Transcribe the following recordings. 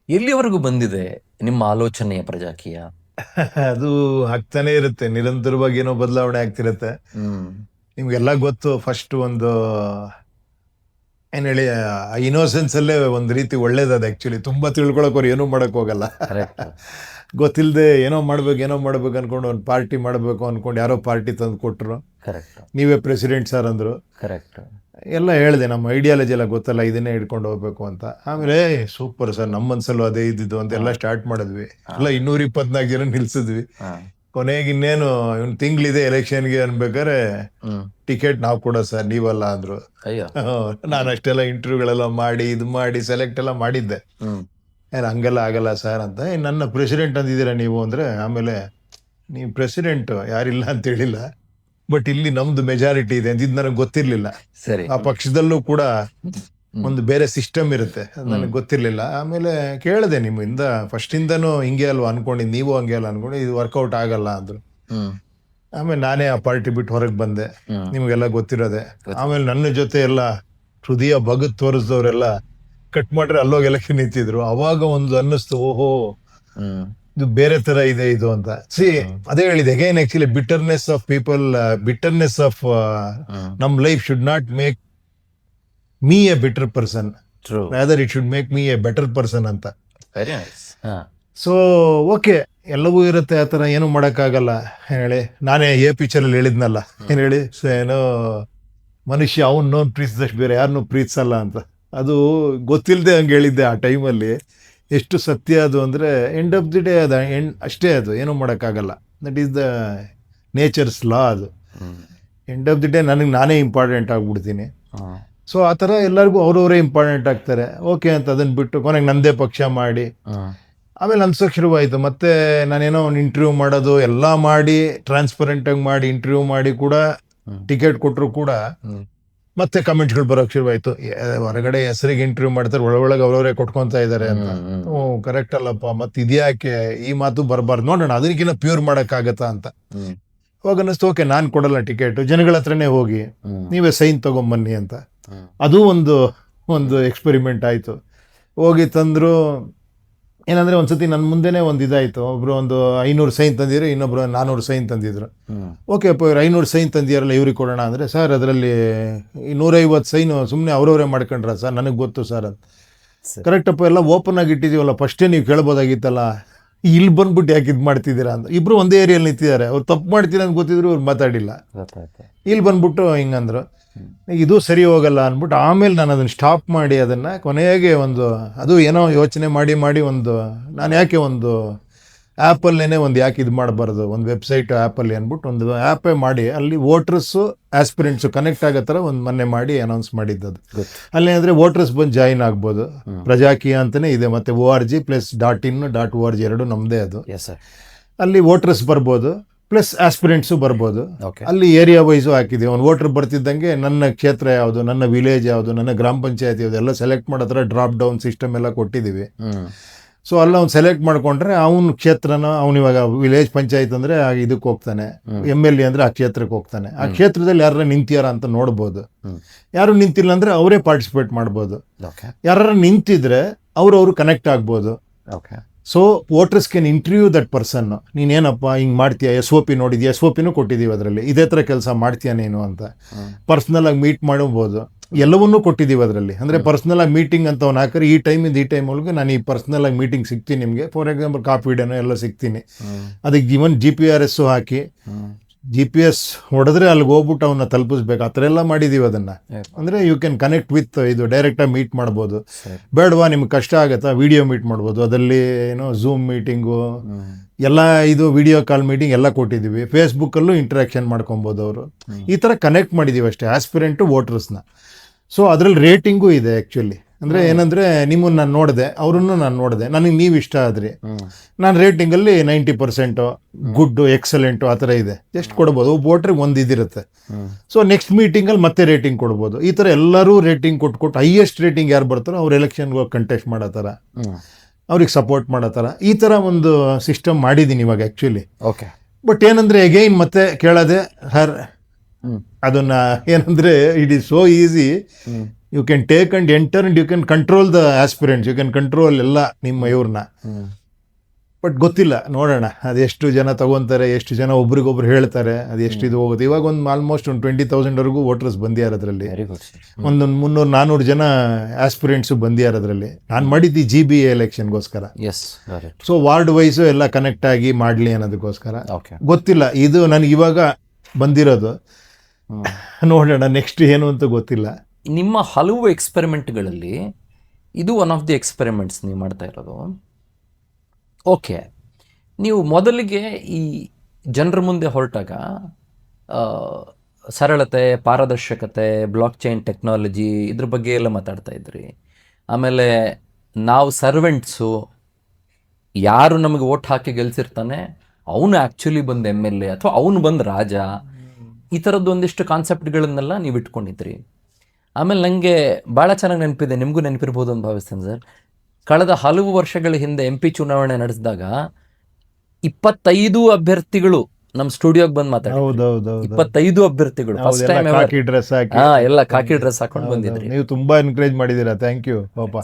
ಎಲ್ಲಿವರೆಗೂ ಬಂದಿದೆ ನಿಮ್ಮ ಆಲೋಚನೆಯ ಪ್ರಜಾಕೀಯ? ಅದು ಆಗ್ತಾನೆ ಇರುತ್ತೆ, ನಿರಂತರವಾಗಿ ಏನೋ ಬದಲಾವಣೆ ಆಗ್ತಿರುತ್ತೆ. ನಿಮ್ಗೆಲ್ಲ ಗೊತ್ತು, ಫಸ್ಟ್ ಒಂದು ಏನ್ ಹೇಳಿ, ಇನ್ನೋಸೆನ್ಸ್ ಅಲ್ಲೇ ಒಂದ್ ರೀತಿ ಒಳ್ಳೇದದ. ಆಕ್ಚುಲಿ ತುಂಬಾ ತಿಳ್ಕೊಳಕ್ ಅವ್ರು ಏನೂ ಮಾಡಕ್ ಹೋಗಲ್ಲ. ಗೊತ್ತಿಲ್ಲದೆ ಏನೋ ಮಾಡ್ಬೇಕು ಅನ್ಕೊಂಡು ಒಂದು ಪಾರ್ಟಿ ಮಾಡಬೇಕು ಅನ್ಕೊಂಡು ಯಾರೋ ಪಾರ್ಟಿ ತಂದು ಕೊಟ್ಟರು. ನೀವೇ ಪ್ರೆಸಿಡೆಂಟ್ ಸರ್ ಅಂದ್ರು. ಎಲ್ಲ ಹೇಳಿದೆ, ನಮ್ಮ ಐಡಿಯಾಲಜಿ ಎಲ್ಲ ಗೊತ್ತಲ್ಲ, ಇದನ್ನೇ ಹಿಡ್ಕೊಂಡು ಹೋಗ್ಬೇಕು ಅಂತ. ಆಮೇಲೆ ಸೂಪರ್ ಸರ್, ನಮ್ಮ ಮನ್ಸಲ್ಲೂ ಅದೇ ಇದ್ದಿದ್ದು ಅಂತ ಎಲ್ಲ ಸ್ಟಾರ್ಟ್ ಮಾಡಿದ್ವಿ. ಎಲ್ಲ 224 ಜನ ನಿಲ್ಸಿದ್ವಿ. ಕೊನೆಗೆ ಇನ್ನೇನು ಇವ್ನು ತಿಂಗಳಿದೆ ಎಲೆಕ್ಷನ್ಗೆ ಅನ್ಬೇಕಾದ್ರೆ ಟಿಕೆಟ್ ನಾವು ಕೊಡೋ ಸರ್, ನೀವಲ್ಲ ಅಂದ್ರು. ನಾನು ಅಷ್ಟೆಲ್ಲ ಇಂಟರ್ವ್ಯೂಗಳೆಲ್ಲ ಮಾಡಿ ಇದು ಮಾಡಿ ಸೆಲೆಕ್ಟ್ ಎಲ್ಲ ಮಾಡಿದ್ದೆ. ಹಂಗೆಲ್ಲ ಆಗಲ್ಲ ಸರ್ ಅಂತ. ನನ್ನ ಪ್ರೆಸಿಡೆಂಟ್ ಅಂದಿದ್ದೀರಾ ನೀವು ಅಂದ್ರೆ, ಆಮೇಲೆ ನೀವು ಪ್ರೆಸಿಡೆಂಟ್ ಯಾರಿಲ್ಲ ಅಂತ ಹೇಳಿಲ್ಲ, ಬಟ್ ಇಲ್ಲಿ ನಮ್ದು ಮೆಜಾರಿಟಿ ಇದೆ ಅಂತ. ಇದು ನನಗೆ ಗೊತ್ತಿರ್ಲಿಲ್ಲ. ಆ ಪಕ್ಷದಲ್ಲೂ ಕೂಡ ಒಂದು ಬೇರೆ ಸಿಸ್ಟಮ್ ಇರುತ್ತೆ, ನನಗೆ ಗೊತ್ತಿರ್ಲಿಲ್ಲ. ಆಮೇಲೆ ಕೇಳಿದೆ, ನಿಮ್ಮಿಂದ ಫಸ್ಟ್ ಇಂದನೂ ಹಿಂಗೆ ಅಲ್ವಾ ಅನ್ಕೊಂಡಿದ್ದು, ನೀವು ಹಂಗೆ ಅಲ್ಲ ಅನ್ಕೊಂಡು, ಇದು ವರ್ಕೌಟ್ ಆಗಲ್ಲ ಅಂದ್ರು. ಆಮೇಲೆ ನಾನೇ ಆ ಪಾರ್ಟಿ ಬಿಟ್ಟು ಹೊರಗೆ ಬಂದೆ, ನಿಮ್ಗೆಲ್ಲ ಗೊತ್ತಿರೋದೆ. ಆಮೇಲೆ ನನ್ನ ಜೊತೆ ಎಲ್ಲ ಹೃದಯ ಬಗದ್ ತೋರಿಸಿದವರೆಲ್ಲ ಕಟ್ ಮಾಡ್ರೆ ಅಲ್ಲೋಗಿ ಎಲೆಕ್ಷನ್ ನಿಂತಿದ್ರು. ಅವಾಗ ಒಂದು ಅನ್ನಿಸ್ತು, ಓಹೋ ಇದು ಬೇರೆ ತರ ಇದೆ ಇದು ಅಂತ. ಅದೇ ಹೇಳಿದೆ again, actually bitterness of people, bitterness of ನಮ್ life should not make me a better person, rather it should make me a better person ಅಂತ. ಸೊ ಓಕೆ, ಎಲ್ಲವೂ ಇರುತ್ತೆ ಆ ಥರ, ಏನೂ ಮಾಡೋಕ್ಕಾಗಲ್ಲ. ಏನು ಹೇಳಿ, ನಾನೇ ಎ ಪಿಕ್ಚರಲ್ಲಿ ಹೇಳಿದ್ನಲ್ಲ, ಏನು ಹೇಳಿ, ಏನೋ ಮನುಷ್ಯ ಅವನು ಪ್ರೀತಿಸಿದಷ್ಟು ಬೇರೆ ಯಾರನ್ನೂ ಪ್ರೀತಿಸಲ್ಲ ಅಂತ. ಅದು ಗೊತ್ತಿಲ್ಲದೆ ಹಂಗೆ ಹೇಳಿದ್ದೆ ಆ ಟೈಮಲ್ಲಿ. ಎಷ್ಟು ಸತ್ಯ ಅದು ಅಂದರೆ, ಎಂಡ್ ಆಫ್ ದಿ ಡೇ ಅದು ಅಷ್ಟೇ, ಅದು ಏನೂ ಮಾಡೋಕ್ಕಾಗಲ್ಲ. ದಟ್ ಈಸ್ ದ ನೇಚರ್ಸ್ ಲಾ. ಅದು ಎಂಡ್ ಆಫ್ ದಿ ಡೇ ನನಗೆ ನಾನೇ ಇಂಪಾರ್ಟೆಂಟ್ ಆಗಿಬಿಡ್ತೀನಿ. ಸೊ ಆ ಥರ ಎಲ್ಲರಿಗೂ ಅವ್ರವರೇ ಇಂಪಾರ್ಟೆಂಟ್ ಆಗ್ತಾರೆ. ಓಕೆ ಅಂತ ಅದನ್ನು ಬಿಟ್ಟು ಕೊನೆಗೆ ನಂದೇ ಪಕ್ಷ ಮಾಡಿ, ಆಮೇಲೆ ಅನ್ಸೋಕೆ ಶುರುವಾಯಿತು. ಮತ್ತೆ ನಾನೇನೋ ಒಂದು ಇಂಟರ್ವ್ಯೂ ಮಾಡೋದು ಎಲ್ಲ ಮಾಡಿ, ಟ್ರಾನ್ಸ್ಪರೆಂಟಾಗಿ ಮಾಡಿ ಇಂಟರ್ವ್ಯೂ ಮಾಡಿ ಕೂಡ ಟಿಕೆಟ್ ಕೊಟ್ಟರು ಕೂಡ ಮತ್ತೆ ಕಮೆಂಟ್ಸ್ಗಳು ಬರೋಕೆ ಶುರುವಾಯಿತು. ಹೊರಗಡೆ ಹೆಸರಿಗೆ ಇಂಟರ್ವ್ಯೂ ಮಾಡ್ತಾರೆ, ಒಳಗೊಳಗೆ ಅವರವರೇ ಕೊಟ್ಕೊತಾ ಇದ್ದಾರೆ ಅಂತ. ಕರೆಕ್ಟ್ ಅಲ್ಲಪ್ಪ, ಮತ್ತೆ ಇದ್ಯಾಕೆ ಈ ಮಾತು ಬರಬಾರ್ದು, ನೋಡೋಣ ಅದಕ್ಕಿಂತ ಪ್ಯೂರ್ ಮಾಡೋಕ್ಕಾಗತ್ತಾ ಅಂತ. ಅವಾಗ ಅನ್ನಿಸ್ತು, ಓಕೆ ನಾನು ಕೊಡಲ್ಲ ಟಿಕೆಟ್, ಜನಗಳ ಹತ್ರನೇ ಹೋಗಿ ನೀವೇ ಸೈನ್ ತೊಗೊಂಬನ್ನಿ ಅಂತ. ಅದು ಒಂದು ಎಕ್ಸ್ಪೆರಿಮೆಂಟ್ ಆಯಿತು. ಹೋಗಿ ತಂದರು. ಏನಂದರೆ ಒಂದ್ಸತಿ ನನ್ನ ಮುಂದೆನೇ ಒಂದು ಇದಾಯಿತು. ಒಬ್ಬರು ಒಂದು 500 ಸೈನ್ ತಂದಿದ್ರು, ಇನ್ನೊಬ್ರು 400 ಸೈನ್ ತಂದಿದ್ರು. ಓಕೆ ಅಪ್ಪ, ಇವ್ರು 500 ಸೈನ್ ತಂದಿರಲ್ಲ, ಇವ್ರಿಗೆ ಕೊಡೋಣ ಅಂದರೆ, ಸರ್ ಅದರಲ್ಲಿ 150 ಸೈನು ಸುಮ್ಮನೆ ಅವರವರೇ ಮಾಡ್ಕೊಂಡ್ರ ಸರ್, ನನಗೆ ಗೊತ್ತು ಸರ್ ಅಂತ. ಕರೆಕ್ಟಪ್ಪ, ಎಲ್ಲ ಓಪನ್ ಆಗಿ ಇಟ್ಟಿದ್ದೀವಲ್ಲ, ಫಸ್ಟೇ ನೀವು ಕೇಳ್ಬೋದಾಗಿತ್ತಲ್ಲ, ಇಲ್ಲಿ ಬಂದ್ಬಿಟ್ಟು ಯಾಕೆ ಇದು ಮಾಡ್ತಿದ್ದೀರಾ ಅಂತ. ಇಬ್ಬರು ಒಂದೇ ಏರಿಯಲ್ಲಿ ನಿಂತಿದ್ದಾರೆ, ಅವ್ರು ತಪ್ಪು ಮಾಡ್ತೀರ ಅಂತ ಗೊತ್ತಿದ್ರು ಅವ್ರು ಮಾತಾಡಿಲ್ಲ. ಇಲ್ಲಿ ಬಂದ್ಬಿಟ್ಟು ಹಿಂಗಂದ್ರು, ಇದು ಸರಿ ಹೋಗಲ್ಲ ಅಂದ್ಬಿಟ್ಟು ಆಮೇಲೆ ನಾನು ಅದನ್ನು ಸ್ಟಾಪ್ ಮಾಡಿ, ಅದನ್ನು ಕೊನೆಗೆ ಅದು ಏನೋ ಯೋಚನೆ ಮಾಡಿ ಒಂದು ನಾನು ಯಾಕೆ ಒಂದು ಆ್ಯಪಲ್ಲೇನೆ ಒಂದು ಯಾಕೆ ಇದು ಮಾಡಬಾರ್ದು, ಒಂದು ವೆಬ್ಸೈಟ್ ಆ್ಯಪಲ್ಲಿ ಅಂದ್ಬಿಟ್ಟು ಒಂದು ಆ್ಯಪೇ ಮಾಡಿ, ಅಲ್ಲಿ ವೋಟರ್ಸು ಆಸ್ಪಿರೆಂಟ್ಸು ಕನೆಕ್ಟ್ ಆಗೋ ಥರ ಒಂದು ಮೊನ್ನೆ ಮಾಡಿ ಅನೌನ್ಸ್ ಮಾಡಿದ್ದದು. ಅಲ್ಲಿ ಅಂದರೆ ವೋಟರ್ಸ್ ಬಂದು ಜಾಯಿನ್ ಆಗ್ಬೋದು. ಪ್ರಜಾಕೀಯ ಅಂತಲೇ ಇದೆ, ಮತ್ತು .org+.in.org ಎರಡು ನಮ್ಮದೇ ಅದು. ಅಲ್ಲಿ ವೋಟರ್ಸ್ ಬರ್ಬೋದು, ಪ್ಲಸ್ ಆಸ್ಪಿರೆಂಟ್ಸು ಬರ್ಬೋದು. ಅಲ್ಲಿ ಏರಿಯಾ ವೈಸು ಹಾಕಿದ್ದೀವಿ. ಒಂದು ವೋಟರ್ ಬರ್ತಿದ್ದಂಗೆ ನನ್ನ ಕ್ಷೇತ್ರ ಯಾವುದು, ನನ್ನ ವಿಲೇಜ್ ಯಾವುದು, ನನ್ನ ಗ್ರಾಮ ಪಂಚಾಯತ್ ಯಾವುದು ಎಲ್ಲ ಸೆಲೆಕ್ಟ್ ಮಾಡೋ ಥರ ಡ್ರಾಪ್ ಡೌನ್ ಸಿಸ್ಟಮ್ ಎಲ್ಲ ಕೊಟ್ಟಿದ್ದೀವಿ. ಸೊ ಅಲ್ಲ ಅವ್ನು ಸೆಲೆಕ್ಟ್ ಮಾಡ್ಕೊಂಡ್ರೆ ಅವನ ಕ್ಷೇತ್ರನ, ಅವನಿವಾಗ ವಿಲೇಜ್ ಪಂಚಾಯತ್ ಅಂದರೆ ಇದಕ್ಕೆ ಹೋಗ್ತಾನೆ, MLA ಅಂದರೆ ಆ ಕ್ಷೇತ್ರಕ್ಕೆ ಹೋಗ್ತಾನೆ. ಆ ಕ್ಷೇತ್ರದಲ್ಲಿ ಯಾರು ನಿಂತಿಯಾರ ಅಂತ ನೋಡ್ಬೋದು. ಯಾರು ನಿಂತಿಲ್ಲ ಅಂದರೆ ಅವರೇ ಪಾರ್ಟಿಸಿಪೇಟ್ ಮಾಡ್ಬೋದು. ಯಾರು ನಿಂತಿದ್ರೆ ಅವರು ಕನೆಕ್ಟ್ ಆಗ್ಬೋದು. So voters can interview that person. ನೀನೇನಪ್ಪ ಹಿಂಗೆ ಮಾಡ್ತೀಯಾ, SOP ನೋಡಿದ್ಯಾ, SOPನೂ ಕೊಟ್ಟಿದ್ದೀವಿ ಅದರಲ್ಲಿ, ಇದೇ ಥರ ಕೆಲಸ ಮಾಡ್ತೀಯಾ ನೀನು ಅಂತ. ಪರ್ಸ್ನಲ್ ಆಗಿ ಮೀಟ್ ಮಾಡಬಹುದು, ಎಲ್ಲವನ್ನೂ ಕೊಟ್ಟಿದ್ದೀವಿ ಅದರಲ್ಲಿ. ಅಂದರೆ ಪರ್ಸ್ನಲ್ ಆಗಿ ಮೀಟಿಂಗ್ ಅಂತ ಅವ್ನು ಹಾಕಿದ್ರೆ ಈ ಟೈಮಿಂದ ಈ ಟೈಮ್ ಒಳಗೆ ನಾನು ಈ ಪರ್ಸ್ನಲ್ ಆಗಿ ಮೀಟಿಂಗ್ ಸಿಗ್ತೀನಿ ನಿಮಗೆ. ಫಾರ್ ಎಕ್ಸಾಂಪಲ್ ಕಾಪಿ ವಿಡಿಯೋನೋ ಎಲ್ಲ ಸಿಗ್ತೀನಿ. ಅದಕ್ಕೆ ಇವನ್ GPS ಹಾಕಿ, GPS ಹೊಡೆದ್ರೆ ಅಲ್ಲಿಗೆ ಹೋಗ್ಬಿಟ್ಟು ಅವನ್ನ ತಲುಪಿಸ್ಬೇಕು. ಆ ಥರ ಎಲ್ಲ ಮಾಡಿದ್ದೀವಿ ಅದನ್ನು. ಅಂದರೆ ಯು ಕ್ಯಾನ್ ಕನೆಕ್ಟ್ ವಿತ್ ಇದು, ಡೈರೆಕ್ಟಾಗಿ ಮೀಟ್ ಮಾಡ್ಬೋದು. ಬೇಡವಾ ನಿಮ್ಗೆ ಕಷ್ಟ ಆಗುತ್ತಾ, ವಿಡಿಯೋ ಮೀಟ್ ಮಾಡ್ಬೋದು. ಅದರಲ್ಲಿ ಏನೋ ಝೂಮ್ ಮೀಟಿಂಗು ಎಲ್ಲ, ಇದು ವಿಡಿಯೋ ಕಾಲ್ ಮೀಟಿಂಗ್ ಎಲ್ಲ ಕೊಟ್ಟಿದ್ದೀವಿ. ಫೇಸ್ಬುಕ್ಕಲ್ಲೂ ಇಂಟ್ರ್ಯಾಕ್ಷನ್ ಮಾಡ್ಕೊಬೋದು ಅವರು. ಈ ಥರ ಕನೆಕ್ಟ್ ಮಾಡಿದ್ದೀವಿ ಅಷ್ಟೇ ಆಸ್ಪಿರೆಂಟು ವೋಟರ್ಸ್ನ. ಸೊ ಅದರಲ್ಲಿ ರೇಟಿಂಗೂ ಇದೆ ಆ್ಯಕ್ಚುಲಿ. ಅಂದರೆ ಏನಂದರೆ, ನಿಮ್ಮನ್ನು ನಾನು ನೋಡಿದೆ, ಅವರನ್ನು ನಾನು ನೋಡಿದೆ, ನನಗೆ ನೀವು ಇಷ್ಟ ಆದ್ರಿ, ನಾನು ರೇಟಿಂಗಲ್ಲಿ 90% ಗುಡ್ಡು, ಎಕ್ಸಲೆಂಟು ಆ ಥರ ಇದೆ. ಎಷ್ಟು ಕೊಡ್ಬೋದು, ವೋಟ್ರಿಗೆ ಒಂದು ಇದಿರುತ್ತೆ. ಸೊ ನೆಕ್ಸ್ಟ್ ಮೀಟಿಂಗಲ್ಲಿ ಮತ್ತೆ ರೇಟಿಂಗ್ ಕೊಡ್ಬೋದು. ಈ ಥರ ಎಲ್ಲರೂ ರೇಟಿಂಗ್ ಕೊಟ್ಟು ಹೈಯೆಸ್ಟ್ ರೇಟಿಂಗ್ ಯಾರು ಬರ್ತಾರೋ ಅವ್ರು ಎಲೆಕ್ಷನ್ಗೆ ಹೋಗಿ ಕಂಟೆಸ್ಟ್ ಮಾಡೋ ಥರ, ಅವ್ರಿಗೆ ಸಪೋರ್ಟ್ ಮಾಡೋ ಥರ ಈ ಥರ ಒಂದು ಸಿಸ್ಟಮ್ ಮಾಡಿದ್ದೀನಿ ಇವಾಗ ಆ್ಯಕ್ಚುಲಿ. ಬಟ್ ಏನಂದರೆ ಅಗೈನ್ ಮತ್ತೆ ಕೇಳೋದೆ, ಸರ್ ಅದನ್ನ ಏನಂದ್ರೆ it is so easy. You can take and enter and you can control the aspirants, you can control ಎಲ್ಲ ನಿಮ್ಮ ಇವ್ರನ್ನ. ಬಟ್ ಗೊತ್ತಿಲ್ಲ, ನೋಡೋಣ ಅದೆಷ್ಟು ಜನ ತಗೊಂತಾರೆ, ಎಷ್ಟು ಜನ ಒಬ್ರಿಗೊಬ್ರು ಹೇಳ್ತಾರೆ, ಅದು ಎಷ್ಟು ಇದು ಹೋಗುತ್ತೆ. ಇವಾಗ ಒಂದು ಆಲ್ಮೋಸ್ಟ್ ಒಂದು 20,000 ವೋಟರ್ಸ್ ಬಂದಿದ್ದಾರೆ ಅದರಲ್ಲಿ. ಒಂದು 300-400 ಜನ ಆಸ್ಪಿರೆಂಟ್ಸು ಬಂದಿದ್ದಾರೆ ಅದರಲ್ಲಿ. ನಾನು ಮಾಡಿದ್ದು GBA ಎಲೆಕ್ಷನ್ಗೋಸ್ಕರ. ಸೊ ವಾರ್ಡ್ ವೈಸು ಎಲ್ಲ ಕನೆಕ್ಟ್ ಆಗಿ ಮಾಡಲಿ ಅನ್ನೋದಕ್ಕೋಸ್ಕರ. ಗೊತ್ತಿಲ್ಲ, ಇದು ನನಗೆ ಇವಾಗ ಬಂದಿರೋದು. ನೋಡೋಣ ನೆಕ್ಸ್ಟ್ ಏನು ಅಂತ ಗೊತ್ತಿಲ್ಲ. ನಿಮ್ಮ ಹಲವು ಎಕ್ಸ್ಪೆರಿಮೆಂಟ್ಗಳಲ್ಲಿ ಇದು ಒನ್ ಆಫ್ ದಿ ಎಕ್ಸ್ಪೆರಿಮೆಂಟ್ಸ್ ನೀವು ಮಾಡ್ತಾ ಇರೋದು. ಓಕೆ, ನೀವು ಮೊದಲಿಗೆ ಈ ಜನರ ಮುಂದೆ ಹೊರಟಾಗ ಸರಳತೆ, ಪಾರದರ್ಶಕತೆ, ಬ್ಲಾಕ್ ಚೈನ್ ಟೆಕ್ನಾಲಜಿ ಇದ್ರ ಬಗ್ಗೆ ಎಲ್ಲ ಮಾತಾಡ್ತಾ ಇದ್ರಿ. ಆಮೇಲೆ ನಾವು ಸರ್ವೆಂಟ್ಸು, ಯಾರು ನಮಗೆ ಓಟ್ ಹಾಕಿ ಗೆಲ್ಸಿರ್ತಾನೆ ಅವನು ಆ್ಯಕ್ಚುಲಿ ಬಂದು MLA ಅಥವಾ ಅವನು ಬಂದು ರಾಜ, ಈ ಥರದ್ದು ಒಂದಿಷ್ಟು ಕಾನ್ಸೆಪ್ಟ್ಗಳನ್ನೆಲ್ಲ ನೀವು ಇಟ್ಕೊಂಡಿದ್ರಿ. ಆಮೇಲೆ ನನಗೆ ಭಾಳ ಚೆನ್ನಾಗಿ ನೆನಪಿದೆ, ನಿಮಗೂ ನೆನಪಿರ್ಬೋದು ಅಂತ ಭಾವಿಸ್ತೇನೆ ಸರ್. ಕಳೆದ ಹಲವು ವರ್ಷಗಳ ಹಿಂದೆ MP ಚುನಾವಣೆ ನಡೆಸಿದಾಗ 25 ಅಭ್ಯರ್ಥಿಗಳು ನಮ್ಮ ಸ್ಟುಡಿಯೋಗೆ ಬಂದು ಮಾತಾಡಿದ್ರು. 25 ಅಭ್ಯರ್ಥಿಗಳು ಫಸ್ಟ್ ಟೈಮ್ ಎಲ್ಲ ಕಾಕಿ ಡ್ರೆಸ್ ಹಾಕೊಂಡು ಬಂದಿದ್ರಿ. ನೀವು ತುಂಬಾ ಎನ್ಕರೇಜ್ ಮಾಡಿದ್ದೀರಾ, ಥ್ಯಾಂಕ್ ಯು ಪಾಪ.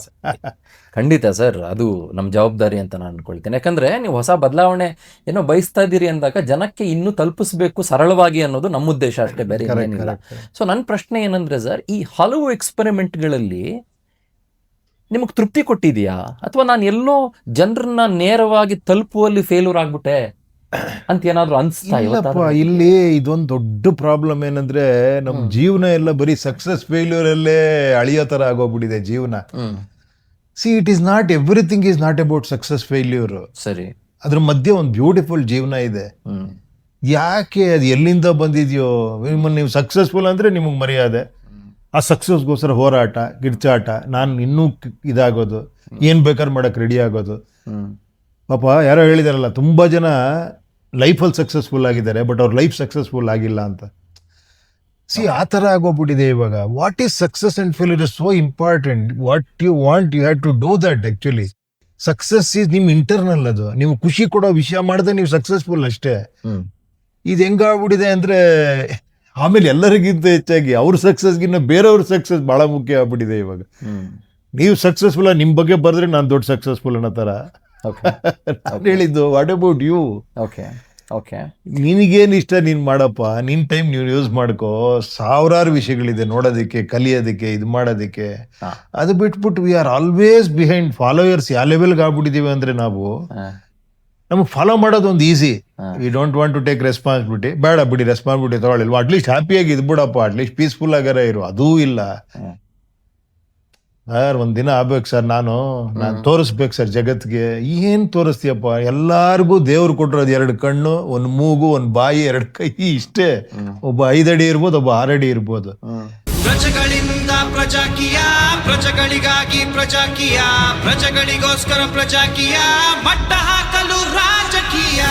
ಖಂಡಿತ ಸರ್, ಅದು ನಮ್ಮ ಜವಾಬ್ದಾರಿ ಅಂತ ನಾನು ಅನ್ಕೊಳ್ತೀನಿ. ಯಾಕಂದ್ರೆ ನೀವು ಹೊಸ ಬದಲಾವಣೆ ಏನೋ ಬಯಸ್ತಾ ಇದ್ದೀರಿ ಅಂದಾಗ ಜನಕ್ಕೆ ಇನ್ನೂ ತಲುಪಿಸ್ಬೇಕು ಸರಳವಾಗಿ ಅನ್ನೋದು ನಮ್ಮ ಉದ್ದೇಶ ಅಷ್ಟೇ, ಬೇರೆ ಏನಿಲ್ಲ. ಸೊ ನನ್ನ ಪ್ರಶ್ನೆ ಏನಂದ್ರೆ ಸರ್, ಈ ಹಲವು ಎಕ್ಸ್ಪೆರಿಮೆಂಟ್ಗಳಲ್ಲಿ ನಿಮಗೆ ತೃಪ್ತಿ ಕೊಟ್ಟಿದೆಯಾ, ಅಥವಾ ನಾನು ಎಲ್ಲೋ ಜನರನ್ನ ನೇರವಾಗಿ ತಲುಪುವಲ್ಲಿ ಫೇಲ್ಯೂರ್ ಆಗ್ಬಿಟ್ಟೆ ಅಂತ ಏನಾದ್ರು ಅನ್ಸ್ತಾ? ಇಲ್ಲಪ್ಪ, ಇಲ್ಲಿ ಇದೊಂದು ದೊಡ್ಡ ಪ್ರಾಬ್ಲಮ್ ಏನಂದ್ರೆ ನಮ್ ಜೀವನ ಎಲ್ಲ ಬರೀ ಸಕ್ಸಸ್ ಫೇಲ್ಯೂರ್ ಅಲ್ಲೇ ಅಳಿಯೋ ತರ ಆಗೋಗ್ಬಿಟ್ಟಿದೆ ಜೀವನ. C, it is not everything is not about success failure. ಸರಿ, ಅದ್ರ ಮಧ್ಯೆ ಒಂದು ಬ್ಯೂಟಿಫುಲ್ ಜೀವನ ಇದೆ. ಯಾಕೆ ಅದು ಎಲ್ಲಿಂದ ಬಂದಿದ್ಯೋ, ನೀವು ಸಕ್ಸಸ್ಫುಲ್ ಅಂದ್ರೆ ನಿಮಗೆ ಮರ್ಯಾದೆ, ಆ ಸಕ್ಸಸ್ಗೋಸ್ಕರ ಹೋರಾಟ, ಗಿರ್ಚಾಟ, ನಾನು ಇನ್ನೂ ಇದಾಗೋದು, ಏನ್ ಬೇಕಾದ್ರೆ ಮಾಡಕ್ ರೆಡಿ ಆಗೋದು. ಪಾಪ ಯಾರೋ ಹೇಳಿದಾರಲ್ಲ, ತುಂಬಾ ಜನ ಲೈಫಲ್ಲಿ ಸಕ್ಸಸ್ಫುಲ್ ಆಗಿದ್ದಾರೆ ಬಟ್ ಅವ್ರ ಲೈಫ್ ಸಕ್ಸಸ್ಫುಲ್ ಆಗಿಲ್ಲ ಅಂತ. ಸಿ, ಆ ಥರ ಆಗೋಗ್ಬಿಟ್ಟಿದೆ ಇವಾಗ. What is success and failure is so important. What you want you have to do that. Actually success is ನಿಮ್ ಇಂಟರ್ನಲ್. ಅದು ನೀವು ಖುಷಿ ಕೊಡೋ ವಿಷಯ ಮಾಡಿದ್ರೆ ನೀವು ಸಕ್ಸಸ್ಫುಲ್ ಅಷ್ಟೇ. ಇದು ಹೆಂಗಾಗ್ಬಿಟ್ಟಿದೆ ಅಂದ್ರೆ, ಆಮೇಲೆ ಎಲ್ಲರಿಗಿಂತ ಹೆಚ್ಚಾಗಿ ಅವ್ರ ಸಕ್ಸಸ್ಗಿನ್ನ ಬೇರೆಯವ್ರ ಸಕ್ಸಸ್ ಬಹಳ ಮುಖ್ಯ ಆಗ್ಬಿಟ್ಟಿದೆ ಇವಾಗ. ನೀವು ಸಕ್ಸಸ್ಫುಲ್ ನಿಮ್ ಬಗ್ಗೆ ಬರೆದ್ರೆ ನಾನು ದೊಡ್ಡ ಸಕ್ಸಸ್ಫುಲ್ ಅನ್ನೋ ತರ ಹೇಳಿದ್ದು. What about you? ನಿನಗೇನು ಇಷ್ಟ ನೀನ್ ಮಾಡಪ್ಪ, ನಿನ್ ಟೈಮ್ ನೀವು ಯೂಸ್ ಮಾಡ್ಕೋ. ಸಾವಿರಾರು ವಿಷಯಗಳಿದೆ ನೋಡೋದಕ್ಕೆ, ಕಲಿಯೋದಕ್ಕೆ, ಇದು ಮಾಡೋದಕ್ಕೆ. ಅದು ಬಿಟ್ಬಿಟ್ಟು we are always behind followers. ಯಾವ ಲೆವೆಲ್ಗೆ ಆಗ್ಬಿಟ್ಟಿದೀವಿ ಅಂದ್ರೆ ನಾವು, ನಮಗೆ ಫಾಲೋ ಮಾಡೋದು ಒಂದು easy. We don't want to take responsibility. ಬೇಡ ಬಿಡಿ, ರೆಸ್ಪಾನ್ಸಿಬಿಲಿಟಿ ತಗೊಳ್ಳಿಲ್ವಾ, ಅಟ್ಲೀಸ್ಟ್ ಹ್ಯಾಪಿಯಾಗಿ ಇದ್ಬಿಡಪ್ಪ, ಅಟ್ಲೀಸ್ಟ್ ಪೀಸ್ಫುಲ್ ಆಗಾರ ಇರು. ಅದೂ ಇಲ್ಲ ಸರ್. ಒಂದಿನ ಆಗ್ಬೇಕು ಸರ್, ನಾನು ತೋರಿಸ್ಬೇಕು ಸರ್ ಜಗತ್ಗೆ. ಏನ್ ತೋರಿಸ್ತೀಯಪ್ಪ, ಎಲ್ಲಾರ್ಗು ದೇವ್ರು ಕೊಟ್ಟಿರೋದು 2 ಕಣ್ಣು, 1 ಮೂಗು, 1 ಬಾಯಿ, 2 ಕೈ, ಇಷ್ಟೇ. ಒಬ್ಬ 5 ಅಡಿ ಇರ್ಬೋದು, ಒಬ್ಬ 6 ಅಡಿ ಇರ್ಬೋದು. ಪ್ರಜೆಗಳಿಂದ ಪ್ರಜಾಕೀಯ, ಪ್ರಜೆಗಳಿಗಾಗಿ ಪ್ರಜಾಕೀಯ, ಪ್ರಜೆಗಳಿಗೋಸ್ಕರ ಪ್ರಜಾಕೀಯ, ಮಟ್ಟ ಹಾಕಲು ರಾಜಕೀಯ.